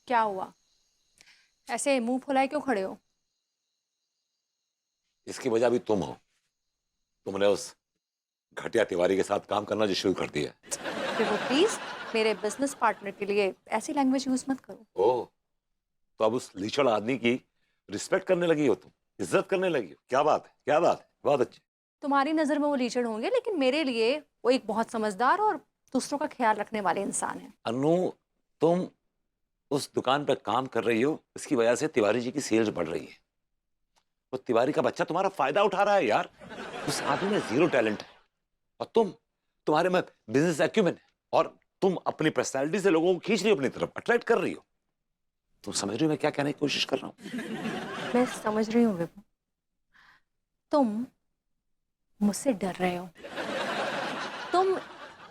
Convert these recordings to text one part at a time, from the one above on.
क्या हुआ? ऐसे मुंह फुलाए क्यों खड़े हो? इसकी वजह भी तुम हो। तुमने उस घटिया तिवारी के साथ काम करना जो शुरू कर दिया। फिर वो प्लीज मेरे बिजनेस पार्टनर के लिए ऐसी लैंग्वेज यूज मत करो। ओह, तो अब उस लीचड़ आदमी की रिस्पेक्ट करने लगी हो, तुम इज्जत करने लगी हो। क्या बात है, क्या बात है, बहुत अच्छी। तुम्हारी नजर में वो लीचड़ होंगे, लेकिन मेरे लिए वो एक बहुत समझदार और दूसरों का ख्याल रखने वाले इंसान है। अनु, तुम उस दुकान पर काम कर रही हो, इसकी वजह से तिवारी जी की सेल्स बढ़ रही है। वो तिवारी का बच्चा तुम्हारा फायदा उठा रहा है यार। उस आदमी में जीरो टैलेंट है और तुम्हारे में बिजनेस एक्यूमेंट है, और तुम अपनी पर्सनैलिटी से लोगों को खींच रही हो अपनी तरफ, अट्रैक्ट कर रही हो। तुम समझ रही हो मैं क्या कहने की कोशिश कर रहा हूँ? मैं समझ रही हूँ विभू, तुम मुझसे डर रहे हो। तुम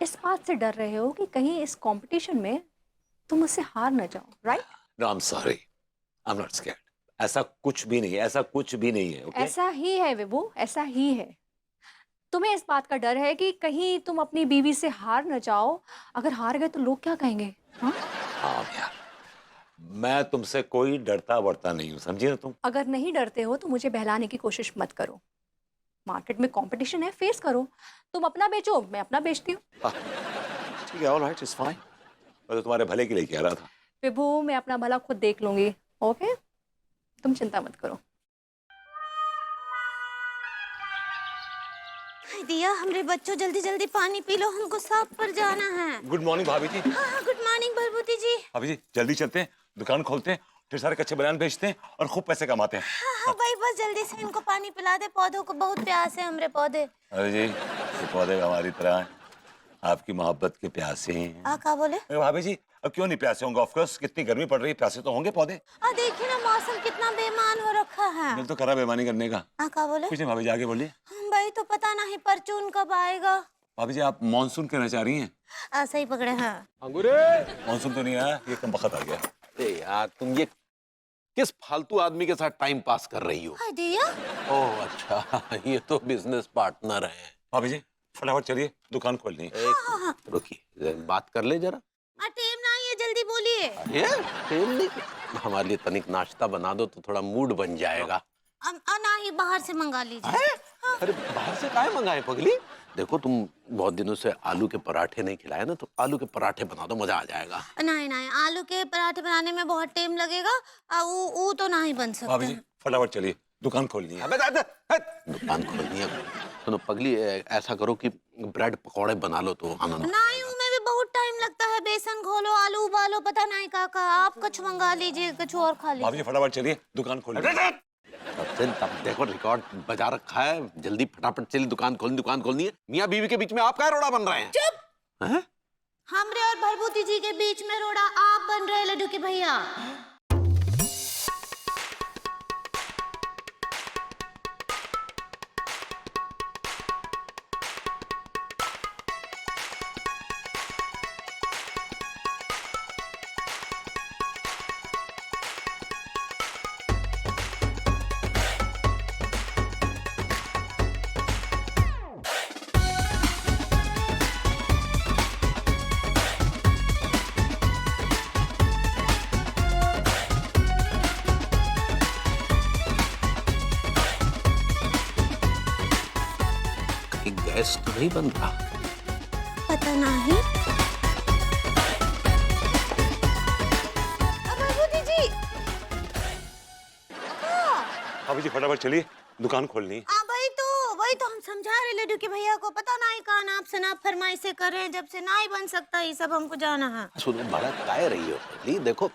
इस बात से डर रहे हो कि कहीं इस कंपटीशन में तुम मुझसे हार न जाओ, right? No, I am sorry, I am not scared. ऐसा कुछ भी नहीं है, ऐसा कुछ भी नहीं है। ओके? ऐसा ही है विभू, ऐसा ही है। तुम्हें इस बात का डर है कि कहीं तुम अपनी बीवी से हार न जाओ। अगर हार गए तो लोग क्या कहेंगे? हाँ? हाँ यार, मैं तुमसे कोई डरता वरता नहीं हूँ, समझी ना तुम? अगर नहीं डरते हो तो मुझे बहलाने की कोशिश मत करो। मार्केट में कंपटीशन है, फेस करो। तुम अपना बेचो, मैं अपना बेचती हूँ। हाँ, ठीक है, ऑल राइट, इट्स फाइन। मैं तो तुम्हारे भले के लिए कह रहा था। विभू, मैं अपना भला खुद देख लूंगी, ओके? तुम चिंता मत करो। हाय दिया, हमरे बच्चों जल्दी जल्दी पानी पी लो, हमको शॉप पर जाना है। गुड मॉर्निंग भाभी जी। हाँ हाँ, गुड मॉर्निंग बलबूती जी। भाभी जी जल्दी चलते हैं, दुकान खोलते हैं, ढेर सारे कच्चे बनियान बेचते हैं और खूब पैसे कमाते हैं। हाँ हाँ भाई, बस जल्दी से इनको पानी पिला दे, पौधों को बहुत प्यास है, हमरे पौधे। अरे जी, ये पौधे हमारी तरह हैं, आपकी मोहब्बत के प्यासे हैं। आ का बोले? अरे भाभी जी, अब क्यों नहीं प्यासे होंगे? ऑफ कोर्स, कितनी गर्मी पड़ रही है, प्यासे तो होंगे पौधे। देखिए ना, मौसम कितना बेईमान हो रखा है। दिल तो करा बेईमानी करने का। आ का बोले? कुछ नहीं भाभी जी, आगे बोलिए। भाई तो पता नहीं परचून कब आएगा। भाभी जी, आप मानसून कहना चाह रही हैं? सही पकड़े हैं। अंगूरे! मानसून तो नहीं आया, ये कम वक्त आ गया। अरे यार, तुम ये किस फालतू आदमी के साथ टाइम पास कर रही हो? हाय दिया, ओह अच्छा, ये तो बिजनेस पार्टनर है। भाभी जी फटाफट चलिए, दुकान खोलनी है। एक रुकिए, बात कर ले जरा। टाइम नहीं है, जल्दी बोलिए। ये तेल नहीं, हमारे लिए तनिक नाश्ता बना दो तो थोड़ा मूड बन जाएगा। नहीं, बाहर से मंगा लीजिए। अरे बाहर से काहे मंगाए पगली? देखो, तुम बहुत दिनों से आलू के पराठे नहीं खिलाए ना, तो आलू के पराठे बना दो, मजा आ जाएगा। नहीं नहीं, आलू के पराठे बनाने में बहुत टाइम लगेगा। वो तो नहीं बन भाभी जी सकते। फटाफट चलिए, दुकान खोलनी है। दुकान खोलनी है। सुनो पगली, ऐसा करो कि ब्रेड पकौड़े बना लो तो आनंद। नहीं, उनमें भी बहुत टाइम लगता है। बेसन घोलो, आलू उबालो, पता नहीं काका। आप कुछ मंगा लीजिए, कुछ और खा भाभी लीजिए। जी फटाफट चलिए, दुकान खोलनी है। तब देखो, रिकॉर्ड बजा रखा है, जल्दी फटाफट चलिए, दुकान खोलनी है। मियाँ बीवी के बीच में आप क्या रोड़ा बन रहे हैं? चुप! हैं? हमरे और भरभूति जी के बीच में रोड़ा आप बन रहे लड्डू के भैया। गैस तो नहीं बन रहा। पता नहीं। भरभूति जी, भाभी जी फटाफट चलिए, दुकान खोलनी है। वही तो हम समझा रहे लड्डू के भैया को। पता नहीं कहाँ नाप से नाप फरमाइशें कर रहे हैं, जब से नहीं बन सकता ये सब हमको जाना है। सुनो, बड़ा काय रही हो पगली? देखो,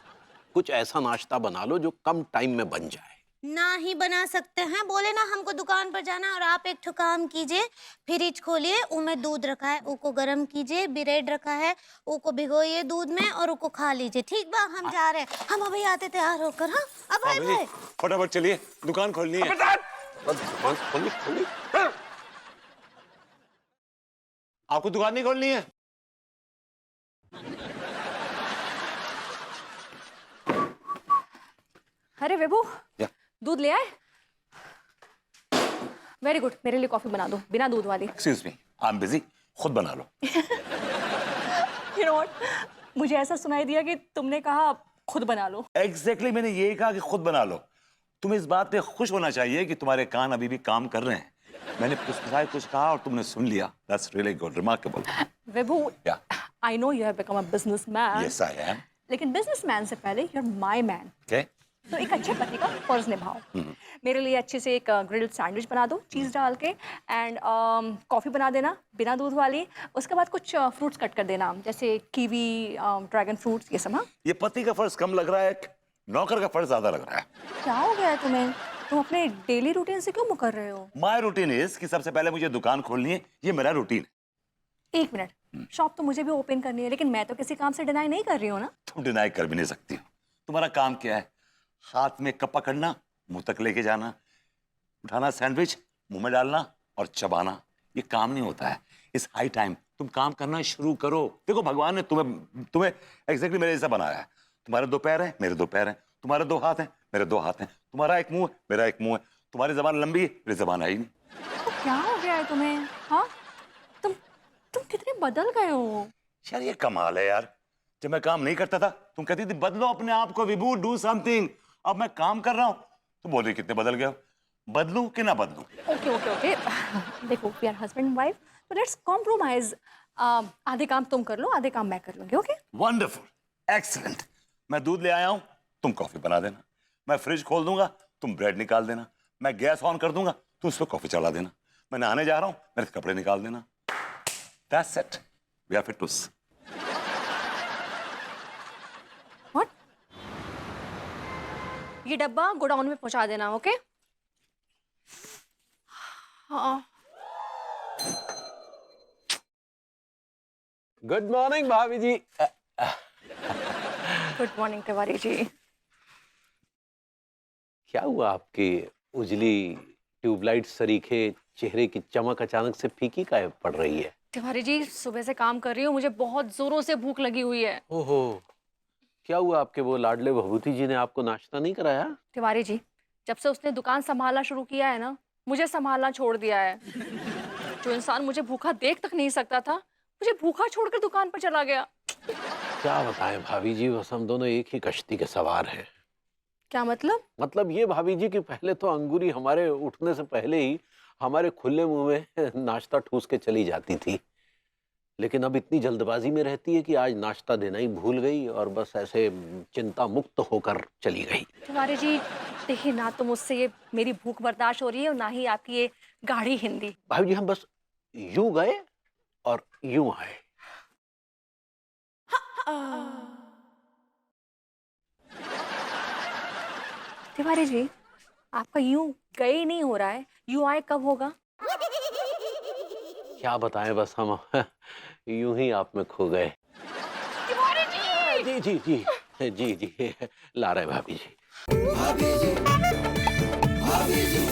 कुछ ऐसा नाश्ता बना लो जो कम टाइम में बन जाए। ना ही बना सकते हैं, बोले ना हमको दुकान पर जाना है। और आप एक ठो काम कीजिए, फ्रिज खोलिए, उसमें दूध रखा है, उसको गर्म कीजिए। ब्रेड रखा है, उसको भिगोइए दूध में और उसको खा लीजिए। ठीक बा, हम जा रहे हैं। हम अभी आते तैयार होकर। हाँ अब भाई भाभी जी फटाफट चलिए, दुकान खोलनी है। खोली। आपको दुकान नहीं खोलनी है? अरे विभू, या। दूध ले आए? वेरी गुड, मेरे लिए कॉफी बना दो, बिना दूध वाली। Excuse me, I am busy, खुद बना लो। यू नो व्हाट, मुझे ऐसा सुनाई दिया कि तुमने कहा खुद बना लो। एग्जैक्टली मैंने यही कहा कि खुद बना लो। तुम्हें इस बात पे खुश होना चाहिए कि तुम्हारे कान अभी भी काम कर रहे हैं। मैंने कुछ कहा और तुमने सुन लिया। That's really good, remarkable. Vibhu, yeah I know you have become a businessman, yes I am. लेकिन बिजनेसमैन से पहले you are my man. Okay, तो एक अच्छे पति का फर्ज निभाओ। मेरे लिए अच्छे से एक ग्रिल्ड सैंडविच बना दो चीज़ डाल के, एंड कॉफ़ी बना देना बिना दूध वाली। उसके बाद कुछ फ्रूट्स कट कर देना, जैसे कीवी, ड्रैगन फ्रूट्स, ये सब। हाँ, ये पति का फर्ज कम लग रहा है, नौकर का फर्ज ज्यादा लग रहा है। क्या हो गया है तुम्हें? तुम अपने डेली रूटीन से क्यों मुकर रहे हो? माय रूटीन इज कि सबसे पहले मुझे दुकान खोलनी है, ये मेरा रूटीन है। एक मिनट, शॉप तो मुझे भी ओपन करनी है, लेकिन मैं तो किसी काम से डिनाई नहीं कर रही हूँ ना। तुम डिनाई कर भी नहीं सकती हो। तुम्हारा काम क्या है? हाथ में कप पकड़ना, मुंह तक लेके जाना, उठाना सैंडविच, मुंह में डालना और चबाना। ये काम नहीं होता है। इस हाई टाइम तुम काम करना शुरू करो। देखो भगवान ने तुम्हें एग्जैक्टली मेरे जैसा बनाया है। तुम्हारे दो पैर हैं, मेरे दो पैर हैं। तुम्हारे दो हाथ हैं, मेरे दो हाथ हैं। तुम्हारा एक मुंह है, मेरा एक मुंह है। तुम्हारी जबान लंबी है, मेरी जबान है ही नहीं। तो क्या हो गया है तुम्हें? हाँ, तुम कितने बदल गए हो। यार ये कमाल है यार। जब मैं काम नहीं करता था तुम कहती थी बदलो अपने आप को विभू, डू समथिंग। अब मैं काम कर रहा हूँ तो बोल रही कितने बदल गए हो। बदलूं कि ना बदलूं? ओके ओके ओके, देखो we are husband and wife, तो लेट्स कॉम्प्रोमाइज। आधे काम तुम कर लो, आधे काम मैं कर लूंगी। ओके? Wonderful, excellent. मैं दूध ले आया हूँ, तुम कॉफी बना देना। मैं फ्रिज खोल दूंगा, तुम ब्रेड निकाल देना। मैं गैस ऑन कर दूंगा, तुम उस पर कॉफी चला देना। मैं नहाने जा रहा हूँ, मेरे कपड़े निकाल देना। That's it, we are fit. What? ये डब्बा गोडाउन में पहुंचा देना। ओके? हाँ। गुड मॉर्निंग भाभी जी। Good morning Tiwari ji. क्या हुआ आपकी उजली ट्यूबलाइट सरीखे चेहरे की चमक अचानक से फीकी काहे पड़ रही है? तिवारी जी, सुबह से काम कर रही हूँ, मुझे बहुत जोरों से भूख लगी हुई है। ओहो, क्या हुआ? आपके वो लाडले भभूति जी ने आपको नाश्ता नहीं कराया? तिवारी जी, जब से उसने दुकान संभालना शुरू किया है ना, मुझे संभालना छोड़ दिया है। जो इंसान मुझे भूखा देख तक नहीं सकता था, मुझे भूखा छोड़कर दुकान पर चला गया। क्या बताएं भाभी जी, बस हम दोनों एक ही कश्ती के सवार हैं। क्या मतलब? मतलब ये भाभी जी कि पहले तो अंगूरी हमारे उठने से पहले ही हमारे खुले मुंह में नाश्ता ठूस के चली जाती थी, लेकिन अब इतनी जल्दबाजी में रहती है कि आज नाश्ता देना ही भूल गई और बस ऐसे चिंता मुक्त होकर चली गई। तिवारी जी, देखिए ना, तो मुझसे ये मेरी भूख बर्दाश्त हो रही है और ना ही आपकी ये गाढ़ी हिंदी। भाभी जी, हम बस यूं गए और यूं आए। तिवारी जी, आपका यूं गए ही नहीं हो रहा है, यूं आए कब होगा? क्या बताएं, बस हम यूं ही आप में खो गए। तिवारी जी! जी जी जी जी जी ला रहे भाभी जी। भाभी जी, भाभी जी।